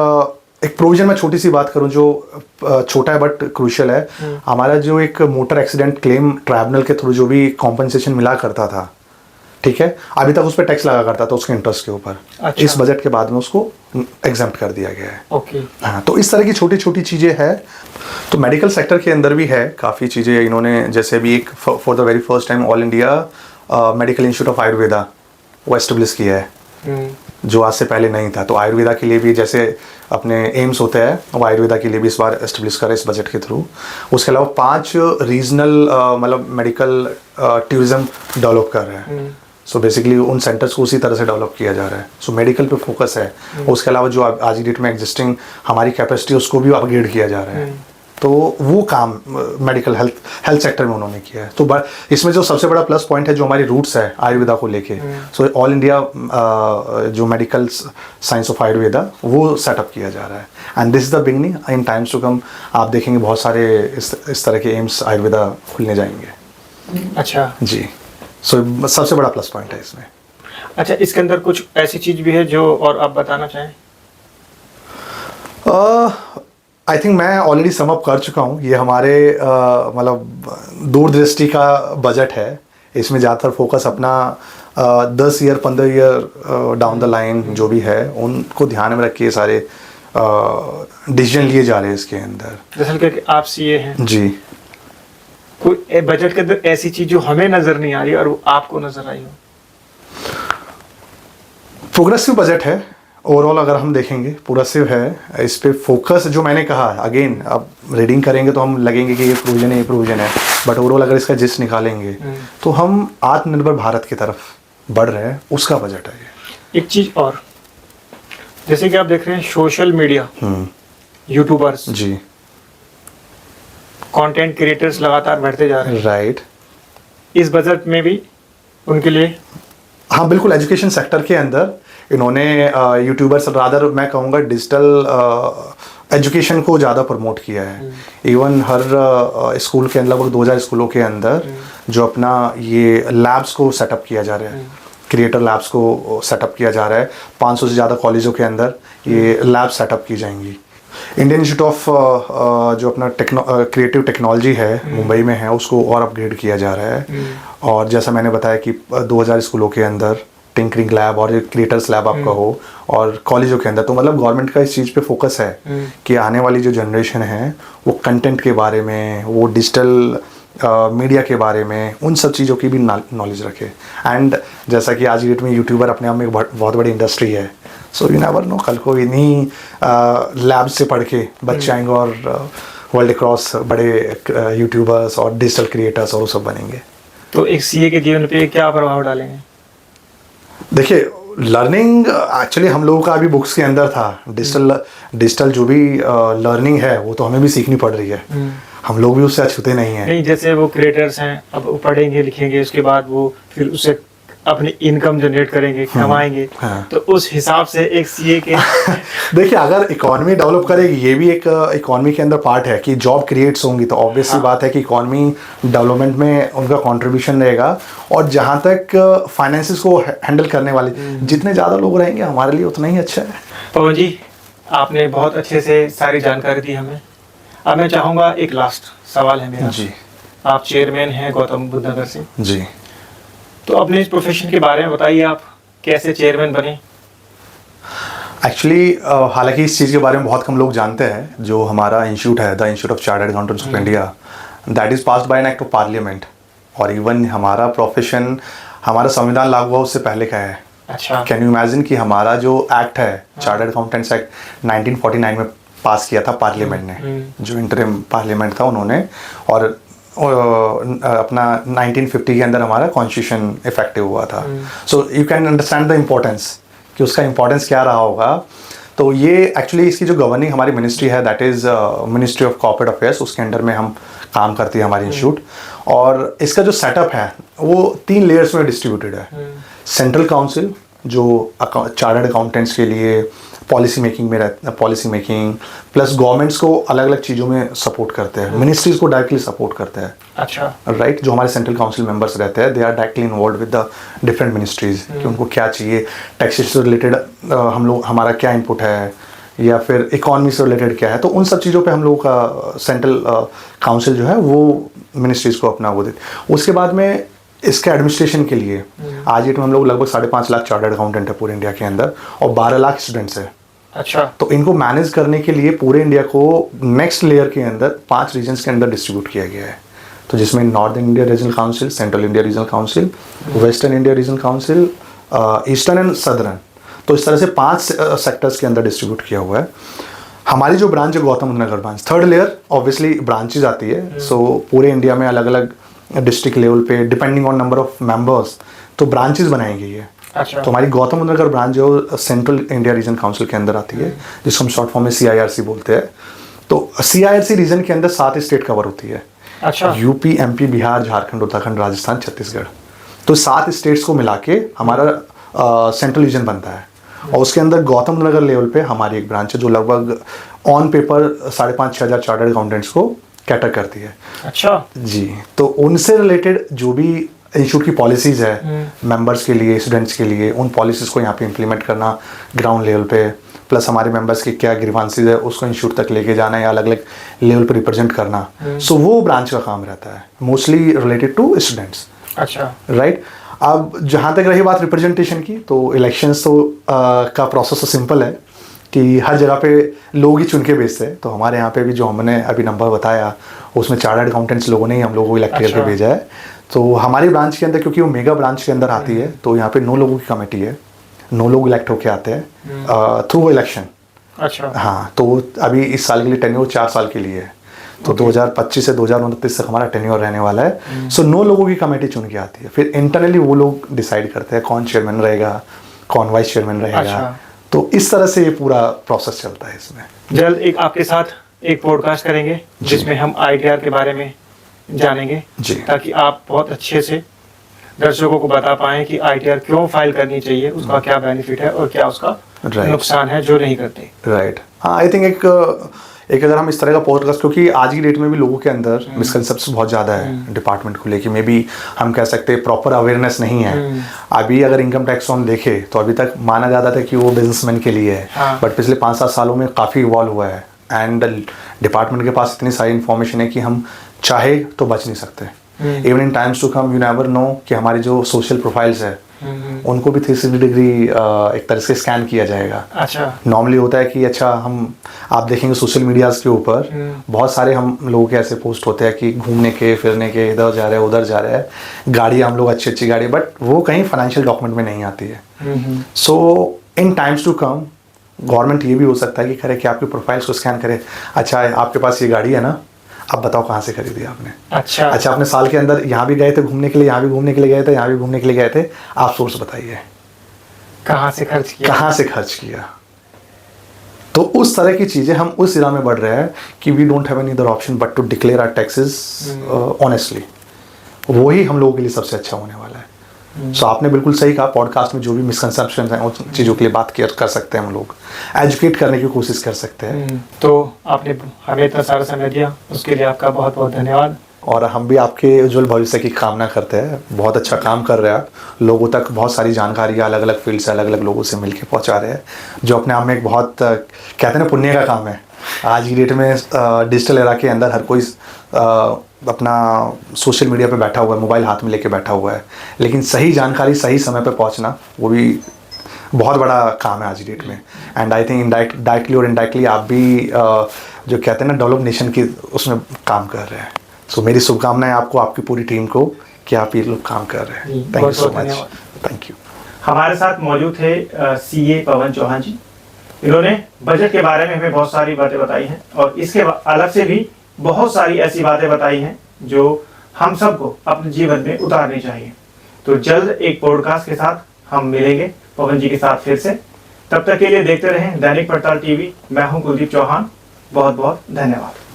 प्रोविजन में छोटी सी बात करूं जो छोटा है बट क्रूशियल है। हमारा जो एक मोटर एक्सीडेंट क्लेम ट्राइब्यूनल के थ्रू जो भी कॉम्पनसेशन मिला करता था, ठीक है, अभी तक उस पर टैक्स लगा करता था उसके इंटरेस्ट के ऊपर। अच्छा। इस बजट के बाद में उसको एग्जम्प्ट कर दिया गया है। ओके। हाँ, तो इस तरह की छोटी छोटी चीज़ें हैं। तो मेडिकल सेक्टर के अंदर भी है काफ़ी चीज़ें इन्होंने, जैसे भी एक for the very first time all India medical institute of Ayurveda वो एस्टेब्लिश किया है, जो आज से पहले नहीं था। तो आयुर्वेदा के लिए भी जैसे अपने एम्स होते हैं, वो आयुर्वेदा के लिए भी इस बार एस्टेब्लिश करा इस बजट के थ्रू। उसके अलावा 5 रीजनल मतलब मेडिकल टूरिज्म डेवलप कर रहे हैं। सो बेसिकली उन सेंटर्स को उसी तरह से डेवलप किया जा रहा है. सो मेडिकल पे फोकस है. उसके अलावा जो आज की डेट में एग्जिस्टिंग हमारी कैपेसिटी उसको भी अपग्रेड किया जा रहा है. तो वो काम मेडिकल हेल्थ सेक्टर में उन्होंने किया है. तो इसमें जो सबसे बड़ा प्लस पॉइंट है जो हमारी रूट्स है आयुर्वेदा को लेके, सो ऑल इंडिया जो मेडिकल साइंस ऑफ आयुर्वेदा वो सेटअप किया जा रहा है. And this is the beginning. In times to come आप देखेंगे बहुत सारे इस तरह के एम्स आयुर्वेदा खुलने जाएंगे. अच्छा जी. सो सबसे बड़ा प्लस पॉइंट है इसमें. अच्छा, इसके अंदर कुछ ऐसी चीज़ भी है जो और आप बताना चाहें? आई थिंक मैं ऑलरेडी सम अप कर चुका हूँ. ये हमारे मतलब दूरदृष्टि का बजट है. इसमें ज़्यादातर फोकस अपना 10 year 15 year down the line जो भी है उनको ध्यान में रख के सारे डिसीजन लिए जा रहे हैं इसके अंदर. दरअसल कि आप सीए हैं जी. कोई बजट के अंदर ऐसी चीज़ जो हमें नज़र नहीं आ रही और वो आपको नज़र आई हो? प्रोग्रेसिव बजट है ओवरऑल. अगर हम देखेंगे प्रोग्रेसिव है. इस पे फोकस जो मैंने कहा अगेन, अब रीडिंग करेंगे तो हम लगेंगे कि ये प्रोविजन है ये प्रोविजन है, बट ओवरऑल अगर इसका जिस्ट निकालेंगे तो हम आत्मनिर्भर भारत की तरफ बढ़ रहे हैं. उसका बजट है ये. एक चीज़ और, जैसे कि आप देख रहे हैं सोशल मीडिया, यूट्यूबर्स, जी, कंटेंट क्रिएटर्स लगातार बढ़ते जा रहे हैं. राइट. इस बजट में भी उनके लिए, हाँ बिल्कुल. एजुकेशन सेक्टर के अंदर इन्होंने यूट्यूबर्स रादर मैं कहूँगा डिजिटल एजुकेशन को ज़्यादा प्रमोट किया है. इवन हर स्कूल के अंदर लगभग 2000 स्कूलों के अंदर जो अपना ये लैब्स को सेटअप किया जा रहा है, क्रिएटर लैब्स को सेटअप किया जा रहा है. 500 से ज़्यादा कॉलेजों के अंदर ये लैब सेटअप की जाएंगी. इंडियन इंस्टीट्यूट ऑफ जो अपना क्रिएटिव टेक्नोलॉजी है मुंबई में है, उसको और अपग्रेड किया जा रहा है. और जैसा मैंने बताया कि 2000 स्कूलों के अंदर टिंकरिंग लैब और क्रिएटर्स लैब आपका हो, और कॉलेजों के अंदर. तो मतलब गवर्नमेंट का इस चीज़ पे फोकस है कि आने वाली जो जनरेशन है वो कंटेंट के बारे में, वो डिजिटल मीडिया के बारे में, उन सब चीज़ों की भी नॉलेज रखे. एंड जैसा कि आज की डेट में यूट्यूबर अपने आप में एक बहुत बड़ी इंडस्ट्री है. सो यू नेवर नो, कल को इन्हीं लैब से पढ़ के बच्चे आएंगे और वर्ल्ड क्रॉस बड़े यूट्यूबर्स और डिजिटल क्रिएटर्स और वो सब बनेंगे. तो एक सीए के जीवन पे क्या प्रभाव डालेंगे? देखिए, लर्निंग एक्चुअली हम लोगों का अभी बुक्स के अंदर था. डिजिटल जो भी लर्निंग है वो तो हमें भी सीखनी पड़ रही है. हम लोग भी उससे अछूते नहीं हैं. नहीं, जैसे वो क्रिएटर्स हैं, अब वो पढ़ेंगे लिखेंगे, उसके बाद वो फिर उससे अपनी इनकम जनरेट करेंगे, कमाएंगे. हाँ. तो उस हिसाब से एक सीए के देखिए, अगर इकोनॉमी डेवलप करेगी, ये भी एक इकोनॉमी के अंदर पार्ट है कि जॉब क्रिएट्स होंगी, तो ऑब्वियस सी बात है कि इकोनॉमी डेवलपमेंट में उनका कंट्रीब्यूशन रहेगा. और जहाँ तक फाइनेंसेस को हैंडल करने वाले जितने ज़्यादा लोग रहेंगे हमारे लिए उतना ही अच्छा है. पवन जी, आपने बहुत अच्छे से सारी जानकारी दी हमें. अब मैं चाहूँगा, एक लास्ट सवाल है मेरा. जी. आप चेयरमैन हैं गौतम बुद्ध नगर से. जी. तो अपने इस प्रोफेशन के बारे में बताइए, आप कैसे चेयरमैन बने? एक्चुअली हालांकि इस चीज़ के बारे में बहुत कम लोग जानते हैं. जो हमारा इंस्टीट्यूट है, the institute of chartered accountants of India, that is passed by an act of parliament. और इवन हमारा प्रोफेशन, हमारा संविधान लागू हुआ उससे पहले का है. अच्छा. कैन यू इमेजिन कि हमारा जो एक्ट है, चार्टर्ड अकाउंटेंट्स एक्ट 1949 में पास किया था पार्लियामेंट ने. जो इंटरिम पार्लियामेंट था उन्होंने, और अपना 1950 के अंदर हमारा कॉन्स्टिट्यूशन इफेक्टिव हुआ था. So you can understand the importance कि उसका इम्पोर्टेंस क्या रहा होगा. तो ये एक्चुअली इसकी जो गवर्निंग हमारी मिनिस्ट्री है, that is ministry of corporate affairs, उसके अंडर में हम काम करती है हमारी इंस्टीट्यूट. और इसका जो सेटअप है वो 3 लेयर्स में डिस्ट्रीब्यूटेड है. सेंट्रल काउंसिल जो चार्टर्ड अकाउंटेंट्स के लिए पॉलिसी मेकिंग में रहता है, पॉलिसी मेकिंग प्लस गवर्नमेंट्स को अलग अलग चीज़ों में सपोर्ट करते हैं, मिनिस्ट्रीज को डायरेक्टली सपोर्ट करते हैं. अच्छा. राइट. जो हमारे सेंट्रल काउंसिल मेंबर्स रहते हैं, they are directly involve with the different ministries कि उनको क्या चाहिए, टैक्सेशन से रिलेटेड हम लोग हमारा क्या इनपुट है, या फिर इकॉनमी से रिलेटेड क्या है. तो उन सब चीज़ों पे हम लोगों का सेंट्रल काउंसिल जो है वो मिनिस्ट्रीज को अपना वो देते. उसके बाद में इसके एडमिनिस्ट्रेशन के लिए आज डेट में हम लोग लगभग 5.5 लाख चार्टर्ड अकाउंटेंट है पूरे इंडिया के अंदर, और 12 लाख स्टूडेंट्स है. अच्छा. तो इनको मैनेज करने के लिए पूरे इंडिया को नेक्स्ट लेयर के अंदर 5 रीजन्स के अंदर डिस्ट्रीब्यूट किया गया है. तो जिसमें northern India regional council, central India regional council, western India regional council, eastern and southern. तो इस तरह से 5 सेक्टर्स के अंदर डिस्ट्रीब्यूट किया हुआ है. हमारी जो ब्रांच है Gautam Buddh Nagar branch, 3rd layer obviously branches आती है. सो पूरे इंडिया में अलग अलग डिस्ट्रिक्ट लेवल पे depending on number of members, तो ब्रांचेस बनाई गई है। अच्छा। तो हमारी गौतम बुद्ध नगर ब्रांच जो सेंट्रल इंडिया रीजन काउंसिल के अंदर आती है, जिसको हम शॉर्ट फॉर्म में CIRC बोलते हैं। तो CIRC रीजन के अंदर 7 स्टेट कवर होती है। अच्छा। UP, MP, Bihar, Jharkhand, Uttarakhand, Rajasthan, Chhattisgarh. तो 7 स्टेट्स को मिला के हमारा सेंट्रल रीजन बनता है। और उसके अंदर गौतम बुद्ध नगर लेवल पे हमारी एक ब्रांच है जो लगभग ऑन पेपर 5,500-6,000 चार्टर्ड अकाउंटेंट्स को कैटर करती है। अच्छा जी, तो उनसे रिलेटेड जो भी इंस्टीट्यूट की पॉलिसीज़ है मेंबर्स के लिए, स्टूडेंट्स के लिए, उन पॉलिसीज़ को यहाँ पे इम्प्लीमेंट करना ग्राउंड लेवल पे, प्लस हमारे मेंबर्स की क्या ग्रीवांसेस है उसको इंस्टीट्यूट तक लेके जाना या अलग अलग लेवल पे रिप्रेजेंट करना। सो वो ब्रांच का काम रहता है, मोस्टली रिलेटेड टू स्टूडेंट्स। अच्छा। राइट। अब जहाँ तक रही बात रिप्रेजेंटेशन की, तो इलेक्शंस तो का प्रोसेस तो सिंपल है कि हर जगह पे लोग ही चुन के भेजते हैं। तो हमारे यहाँ पे भी जो हमने अभी नंबर बताया उसमें चार्टर्ड अकाउंटेंट्स लोगों ने ही हम लोगों को इलेक्ट करके भेजा है। तो हमारी ब्रांच के अंदर, क्योंकि वो मेगा ब्रांच के अंदर आती है, तो यहाँ पे 9 लोगों की कमेटी है, 9 लोग इलेक्ट होके आते हैं थ्रू इलेक्शन। अच्छा। हाँ, तो अभी इस साल के लिए टेन्योर 4 साल के लिए है। तो 2025 से 2029 तक हमारा टेन्योर रहने वाला है। सो 9 लोगों की कमेटी चुन के आती है। फिर इंटरनली वो लोग डिसाइड करते हैं कौन चेयरमैन रहेगा, कौन वाइस चेयरमैन रहेगा। अच्छा। तो इस तरह से ये पूरा प्रोसेस चलता है इसमें। जल्द एक आपके साथ एक पॉडकास्ट करेंगे जिसमें हम ITR के बारे में जानेंगे जी। ताकि आप बहुत अच्छे से दर्शकों को बता पाएं कि ITR क्यों फाइल करनी चाहिए, उसका क्या बेनिफिट है और क्या उसका नुकसान है जो नहीं करते। राइट। हाँ, आई थिंक एक अगर हम इस तरह का पॉडकास्ट, क्योंकि आज की डेट में भी लोगों के अंदर मिसकंसेप्शन बहुत ज़्यादा है डिपार्टमेंट को लेके, मे बी हम कह सकते हैं प्रॉपर अवेयरनेस नहीं है। अभी अगर इनकम टैक्स हम देखें तो अभी तक माना जाता था कि वो बिजनेसमैन के लिए है। हाँ। बट पिछले 5-7 सालों में काफ़ी इवॉल्व हुआ है एंड डिपार्टमेंट के पास इतनी सारी इन्फॉर्मेशन है कि हम चाहे तो बच नहीं सकते। Even in times to come you never know कि हमारी जो सोशल प्रोफाइल्स है उनको भी 360 डिग्री एक तरह से स्कैन किया जाएगा। अच्छा। नॉर्मली होता है कि अच्छा हम आप देखेंगे सोशल मीडियाज़ के ऊपर बहुत सारे हम लोगों के ऐसे पोस्ट होते हैं कि घूमने के, फिरने के, इधर जा रहे हैं, उधर जा रहे हैं, गाड़ी हम लोग अच्छी अच्छी गाड़ी, बट वो कहीं फाइनेंशियल डॉक्यूमेंट में नहीं आती है। सो इन टाइम्स टू कम गवर्नमेंट ये भी हो सकता है कि करे कि आपके प्रोफाइल्स को स्कैन करे। अच्छा, आपके पास ये गाड़ी है ना, अब बताओ कहाँ से खरीदी आपने। अच्छा। अच्छा, आपने साल के अंदर यहाँ भी गए थे घूमने के लिए, यहाँ भी घूमने के लिए गए थे, यहाँ भी घूमने के लिए गए थे, आप सोर्स बताइए कहाँ से खर्च किया, कहाँ से खर्च किया। तो उस तरह की चीज़ें हम उस इरा में बढ़ रहे हैं कि we don't have any other option but to declare our taxes honestly. वही हम लोगों के लिए सबसे अच्छा होने वाला है। सो आपने बिल्कुल सही कहा, पॉडकास्ट में जो भी मिसकंसेप्शन हैं उन चीज़ों के लिए बात कर सकते हैं, हम लोग एजुकेट करने की कोशिश कर सकते हैं। तो आपने हमें इतना सारा समय दिया उसके लिए आपका बहुत बहुत धन्यवाद। और हम भी आपके उज्जवल भविष्य की कामना करते हैं। बहुत अच्छा काम कर रहे हैं आप, लोगों तक बहुत सारी जानकारियाँ अलग अलग फील्ड से, अलग अलग लोगों से मिलकर पहुंचा रहे हैं, जो अपने आप में एक बहुत कहते हैं ना पुण्य का काम है। आज की डेट में डिजिटल एरा के अंदर हर कोई अपना सोशल मीडिया पे बैठा हुआ है, मोबाइल हाथ में लेके बैठा हुआ है, लेकिन सही जानकारी सही समय पे पहुंचना वो भी बहुत बड़ा काम है आज की डेट में। एंड आई थिंक डायरेक्टली और इनडायरेक्टली आप भी जो कहते हैं ना डेवलप नेशन की उसमें काम कर रहे हैं। सो मेरी शुभकामनाएं आपको, आपकी पूरी टीम को कि आप ये लोग काम कर रहे हैं। Thank you so much. Thank you. हमारे साथ मौजूद थे CA पवन चौहान जी। इन्होंने बजट के बारे में हमें बहुत सारी बातें बताई हैं और इसके अलग से भी बहुत सारी ऐसी बातें बताई हैं जो हम सबको अपने जीवन में उतारनी चाहिए। तो जल्द एक पॉडकास्ट के साथ हम मिलेंगे पवन जी के साथ फिर से। तब तक के लिए देखते रहें दैनिक पड़ताल TV। मैं हूं कुलदीप चौहान। बहुत बहुत धन्यवाद।